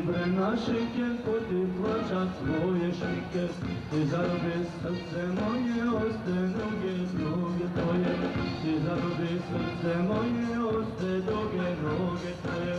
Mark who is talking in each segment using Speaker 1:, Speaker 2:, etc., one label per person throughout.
Speaker 1: Bre našike, ko ti plačat svoje šike, ti zarobi srce moje, oste noge tvoje, ti zarobi srce moje, oste noge tvoje.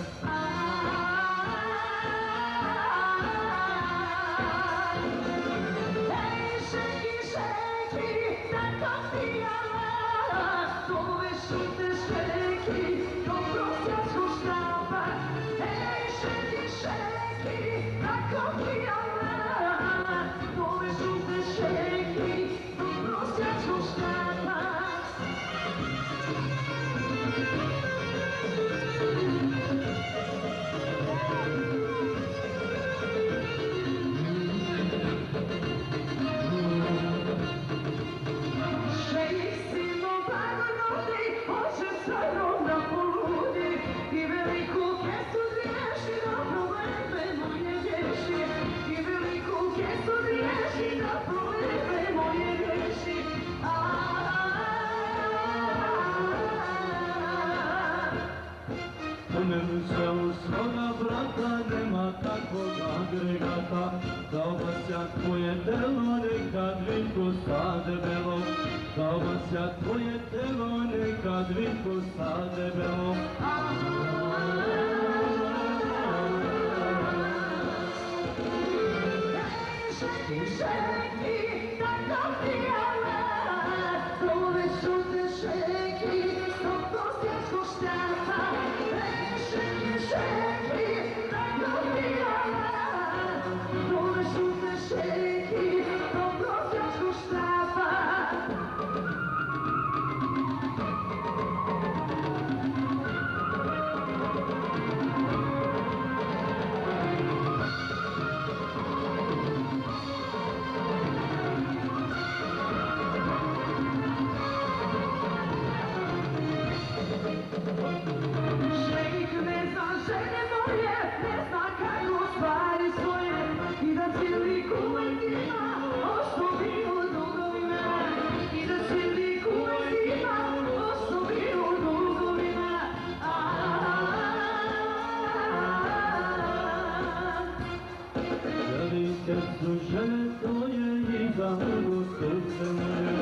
Speaker 1: Spomenu se u svoga brata, nema takvog agregata, da obasja tvoje telo nekad vitko sa debelom, da obasja tvoje telo nekad vitko sa debelom. Žene tvoje i za mnogo srce moje,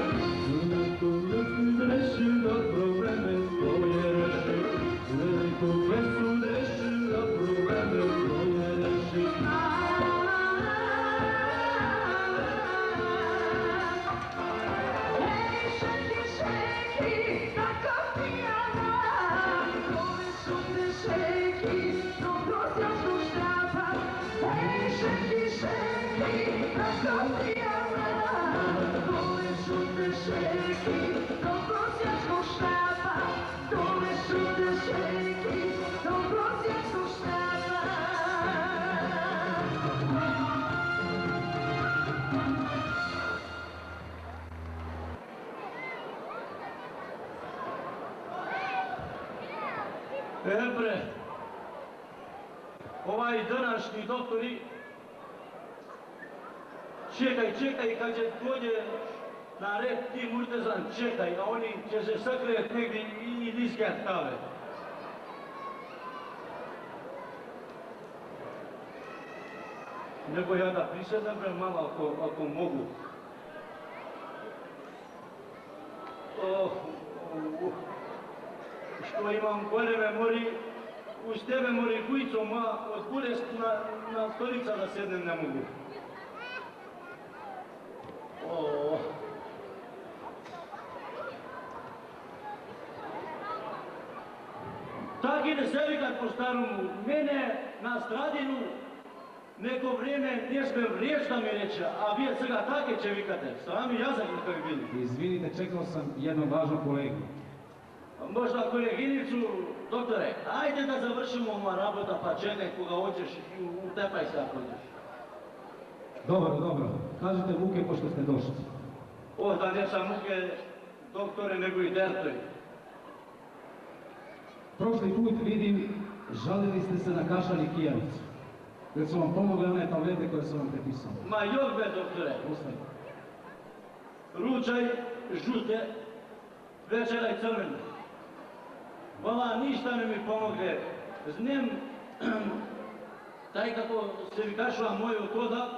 Speaker 1: veliku vesu reši da probleme tvoje reši, veliku vesu reši da probleme tvoje reši.
Speaker 2: Bre, ovaj današnji doktori, čekaj, kad će dođe na red ti Murtezan, čekaj, a oni će se sakrijeti negdje i diskati kave. Nego ja da prisedem, bre, malo ako mogu. Što imam goleme mori, uz tebe mori kujicom, a od kure na stolica da sednem ne mogu. Tak ide se vikat po staromu, mene na stradinu neko vrijeme ne smijem riječ da mi reče, a vi сега take će vikate, sami jazak kako bili.
Speaker 3: Izvinite, čekao sam jednog važnog kolegu.
Speaker 2: Možda koleginicu, doktore, ajde da završimo ova rabota pa čekaj koga hoćeš i utepaj se ako hoćeš.
Speaker 3: Dobro, kažite muke pošto ste došli.
Speaker 2: Da ne sam muke, doktore, nego i dertoj.
Speaker 3: Prošli put vidim, žalili ste se na kašalj i kijavicu. Već su vam pomogle one tablete koje sam vam prepisao.
Speaker 2: Ma još be, doktore.
Speaker 3: Ostaje.
Speaker 2: Ručaj, žute, večeraj crvene. Vala, ništa ne mi pomogne. Znam, taj kako se vi kašla moj otoda,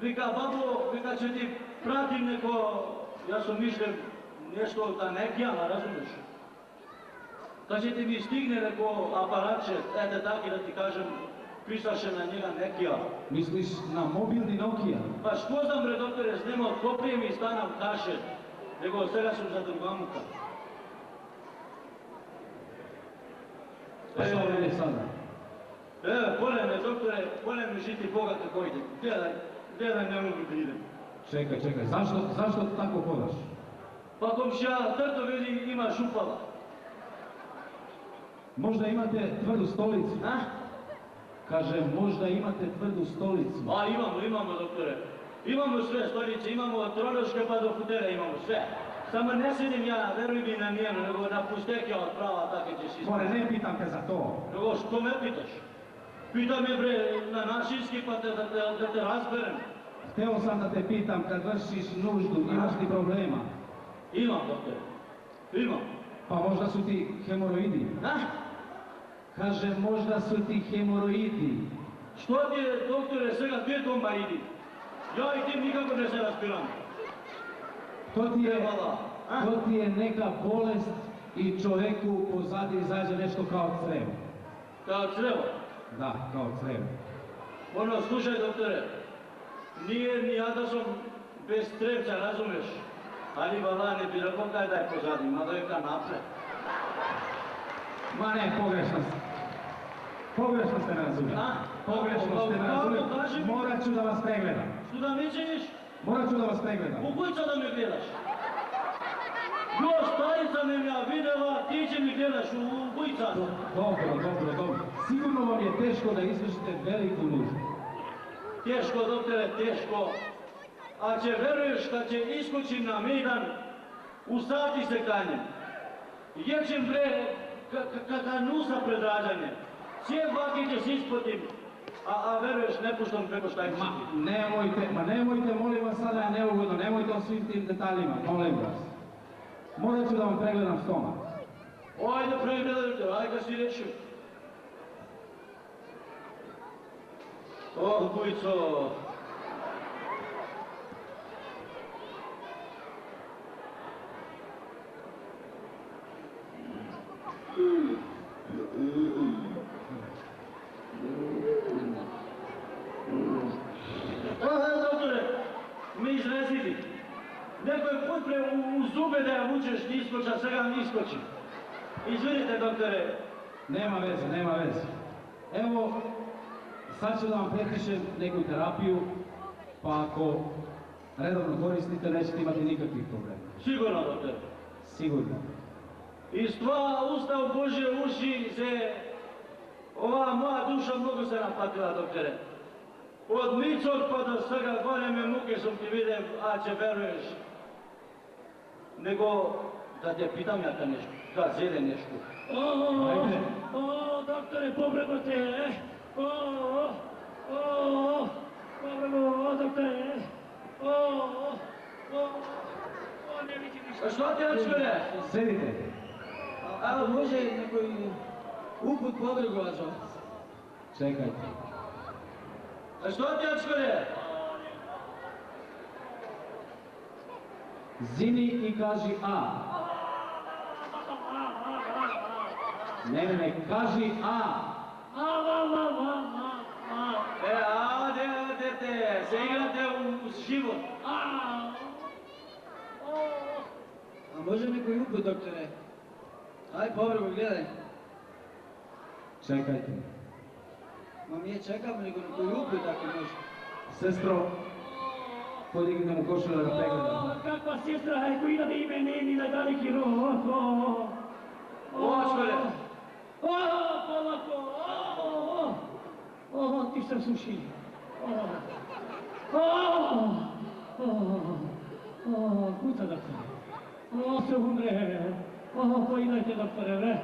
Speaker 2: vika, babo, vika, će ti pratim neko, ja sam mišljen, nešto da nekijama, razumiješ? Kad će ti mi stigne neko aparatče, ete taki da ti kažem, pisaše na njega nekija.
Speaker 3: Misliš na mobilni Nokia?
Speaker 2: Pa što znam bre, doktore, snimao koprijem i stanam kaše, nego сега sam za drugamuka.
Speaker 3: A šta vredi sada?
Speaker 2: Vole me, doktore, vole me žiti Boga kako ide. Gledaj, ne mogu da idem.
Speaker 3: Čekaj, zašto tako hodaš?
Speaker 2: Pa komšija, tato veli ima šupala.
Speaker 3: Možda imate tvrdu stolicu.
Speaker 2: A?
Speaker 3: Kažem, možda imate tvrdu stolicu.
Speaker 2: A imamo, doktore. Imamo sve stolice, imamo od tronoške pa do futera, imamo sve. Samo ne sedim ja, veruj mi na njenu, nego na pusteke od prava, tako ćeš ispati.
Speaker 3: More, ne pitam te za to.
Speaker 2: Nego što me pitaš? Pitam me bre na našinski pa da te razberem.
Speaker 3: Hteo sam da te pitam, kad vršiš nuždu, imaš ti problema?
Speaker 2: Imam, doktore. Imam.
Speaker 3: Pa možda su ti hemoroidi.
Speaker 2: A?
Speaker 3: Kaže, možda su ti hemoroidi.
Speaker 2: Što ti je, doktore, svega dvije gomba idi? Ja i ti nikako ne se raspiram.
Speaker 3: To ti je neka bolest i čoveku pozadi izađe nešto kao crevo.
Speaker 2: Kao crevo?
Speaker 3: Da, kao crevo.
Speaker 2: Ono, slušaj, doktore, nije ni ja da sam bez trevca, razumeš? Ali vala ne bi rekao kaj da je pozadi, ima da je ka napred.
Speaker 3: Ma ne, pogrešno ste me razumjeli. Pogrešno ste me razumjeli. Morat ću da vas pregledam.
Speaker 2: Što da mi činiš?
Speaker 3: Morat ću da vas pregledam.
Speaker 2: U kujca da me gledaš? Još starica me ja videla, ti će mi gledaš u kujca.
Speaker 3: Dobro. Sigurno vam je teško da izvršite veliku nuždu.
Speaker 2: Teško, doktore, teško. A će veruješ kad će iskočim na mejdan, u sati se kanjem. Ječem bre, kaka nusa pred rađanje. Cije baki će se ispotim, a veruješ, ne puštam preko šta ih čiti.
Speaker 3: Nemojte, molim vas, sada je neugodno, nemojte o svim tim detaljima, molim vas. Morat ću da vam pregledam stomak.
Speaker 2: Ajde, pregledaj, ajde kad si rešio. Kujco. Doktore, mi izrezili. Neko je put pre u zube da ja vučeš niskoča, svega niskoči. Izvinite, doktore.
Speaker 3: Nema veze. Evo, sad ću da vam prepišem neku terapiju, pa ako redovno koristite, nećete imati nikakvih problema.
Speaker 2: Sigurno, doktore.
Speaker 3: Sigurno.
Speaker 2: Iz tvoja usta u Božje uši se ova moja duša mnogo se napatila, doktore. Od micog pa do svega goleme muke sam ti vidim, a će veruješ. Nego da te pitam ja ka nešto, da zede nešto.
Speaker 4: Doktore, pobrego te, pobrego, doktore, ne vidim ništa.
Speaker 2: A što ti očkore?
Speaker 3: Sedite.
Speaker 2: Evo, može nekoj uput pobregovača.
Speaker 3: Čekajte.
Speaker 2: A što ti očkore?
Speaker 3: Zini i kaži A. Ne, kaži A.
Speaker 2: Dete, se igrate u život. A može nekoj uput, doktore? Aj, povrgo, gledaj.
Speaker 3: Čekajte.
Speaker 2: Ma mi je čekamo, nego nekoj uput, ako može.
Speaker 3: Sestro, podignite mu košulju da ga pregledam.
Speaker 4: Kakva sestra, ako ida da ime neni na daleki rok.
Speaker 2: Očkore.
Speaker 4: Polako. Ti se suši. Kuca, doktore. Se umre. Poidajte, doktore, bre.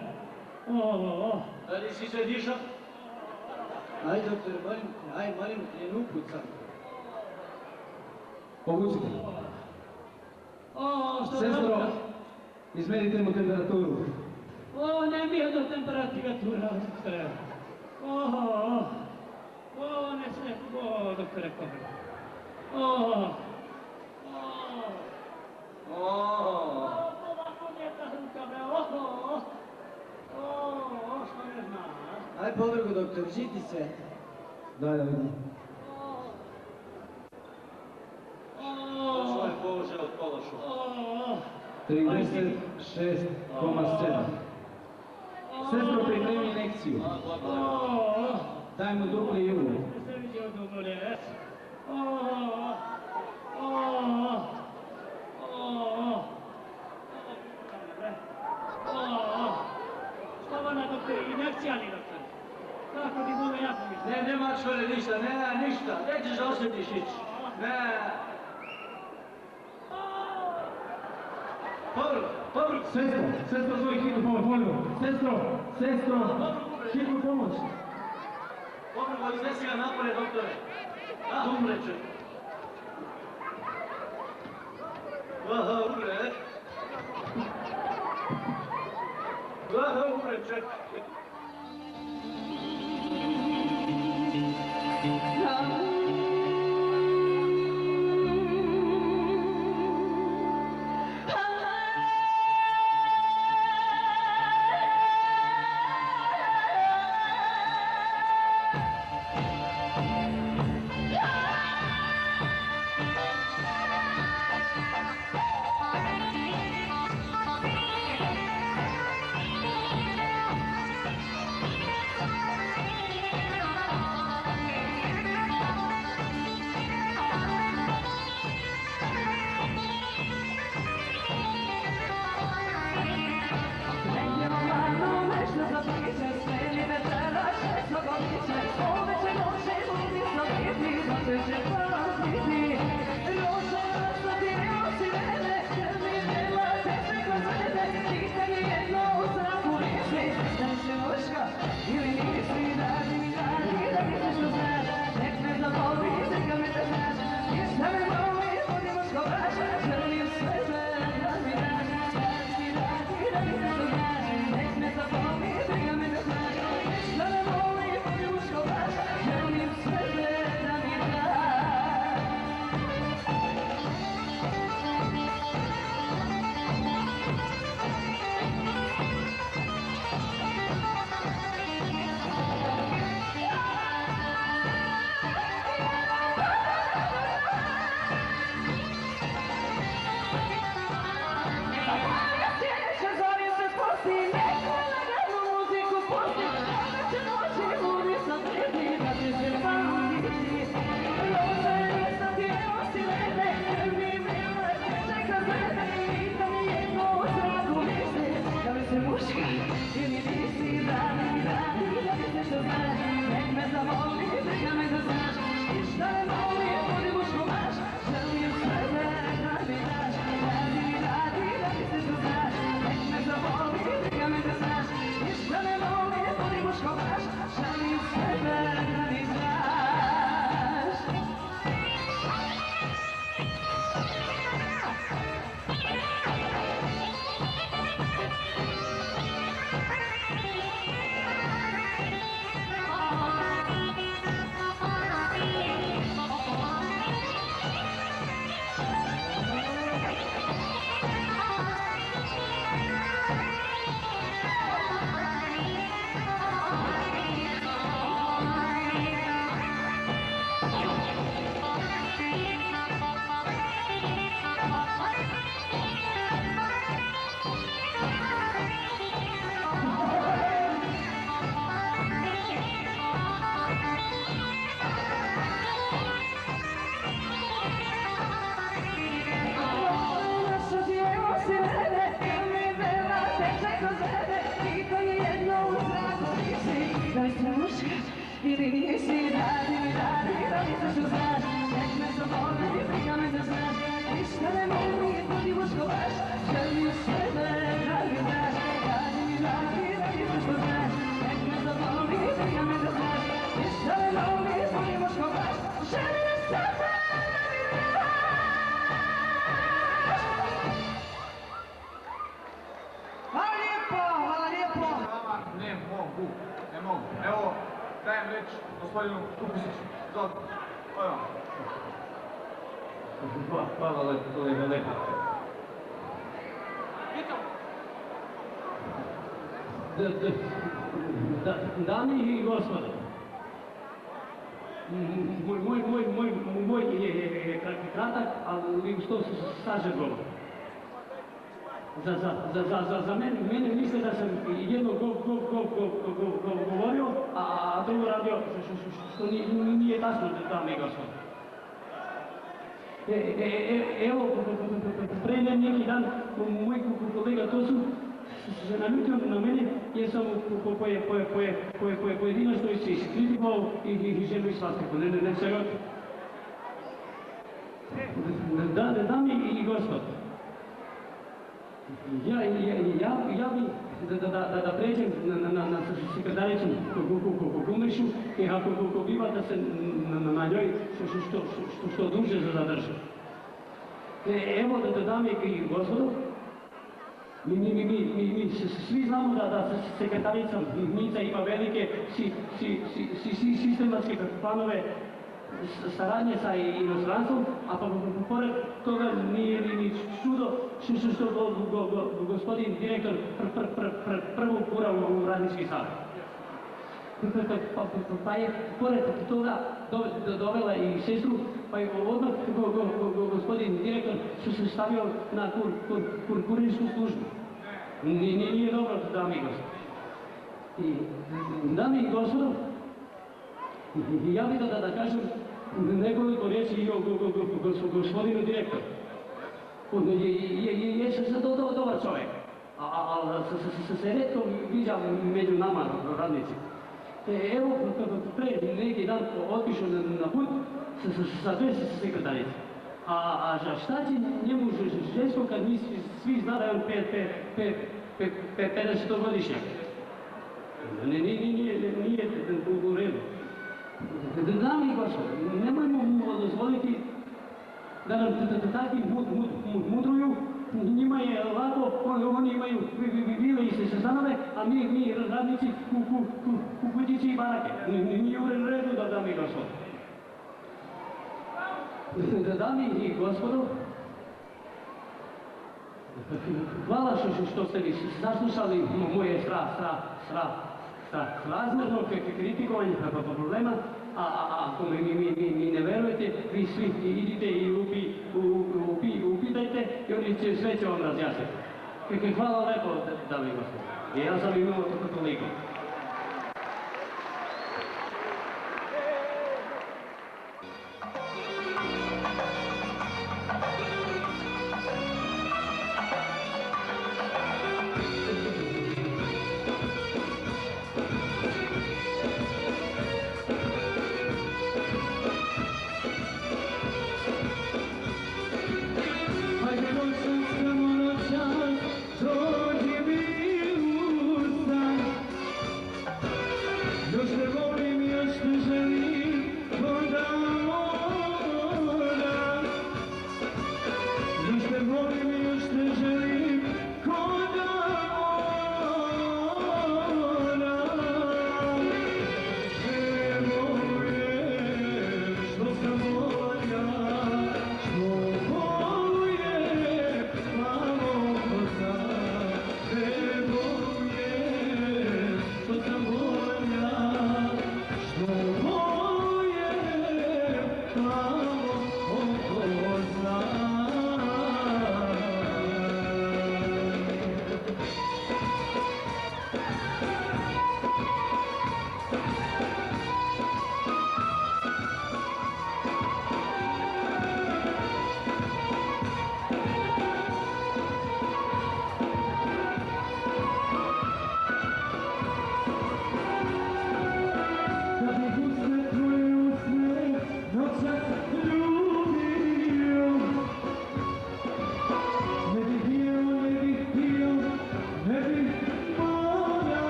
Speaker 2: Da li si se diša? Ај, доктор, малим те еден упут сам.
Speaker 3: Обуците. Сестро, измерите му температуру.
Speaker 4: Не ми е до температура, докторе. Не се, докторе, кове. Ovako neka ruka, bre, što ne znaš?
Speaker 2: Ај подруго, доктор, жити се.
Speaker 3: Дај да видим.
Speaker 2: Што е Боже од Полошо?
Speaker 3: 36,7. Сестро, приpremi инекцiju. Дај му дупли југу.
Speaker 4: Не се види од умоле. Stava na doktore, injekcija li doktore? Kako ti bome jako mi?
Speaker 2: Нема чоре ништа, ништа. Неќеш да осетиш нич. Побру.
Speaker 3: Сестро, зови хитну помоć, molim vas. Sestro, hitnu pomoć.
Speaker 2: Побру, изнеси га напоре, докторе. Умре човек. Умре човек.
Speaker 1: gospodinu Kupusiću. Izvolite. Evo.
Speaker 2: Hvala kolega lepo. Dame i gospodo, moj je kratak, ali što sažet govor. Za mene misle da sam jedno govorio, a drugo radio što nije tačno, dame i gospodo. Evo, pre neki dan, moj kolega Tosu se naljutio na mene jer sam pojedinačno iskritikovao i ženu i svastiku, ne se ljuti. Dame i gospodo, ja bi da pređem na sekretaricu Kumrišu i ako biva da se na njoj što duže zadržim. Evo dame i gospodo, mi svi znamo da sekretarica Mica ima velike sistematske planove saradnje sa inostranstvom, a pored toga nije ni čudo što gospodin direktor prvo gura u radnički savjet. Pa je pored toga dovela i sestru, pa je odmah gospodin direktor se stavio na kurirsku službu. Nije dobro, dame i gospodo. Dame i gospodo, ja bih da kažem nekoliko riječi i o gospodinu direktoru. Je se dobar čovjek, ali se retko viđa među nama radnici. Evo, pre neki dan otišao na put sa dve sekretarice. A šta će njemu žensko kad mi svi zna da je on 50-godišnjak? Nije u redu. Dame i gospodo, nemojmo mu dozvoliti da nam takvi mudruju, njima je lako, oni imaju vile i stanove, a mi radnici kućići i barake. Nije u redu, dame i gospodo. Dame i gospodo, hvala što ste mi saslušali moje razmerno kritikovanje problema, a ako mi ne verujete, vi svi idite i upitajte i oni sve će vam razjasniti. Hvala lepo, dame i gospodo. Ja sam imao toliko.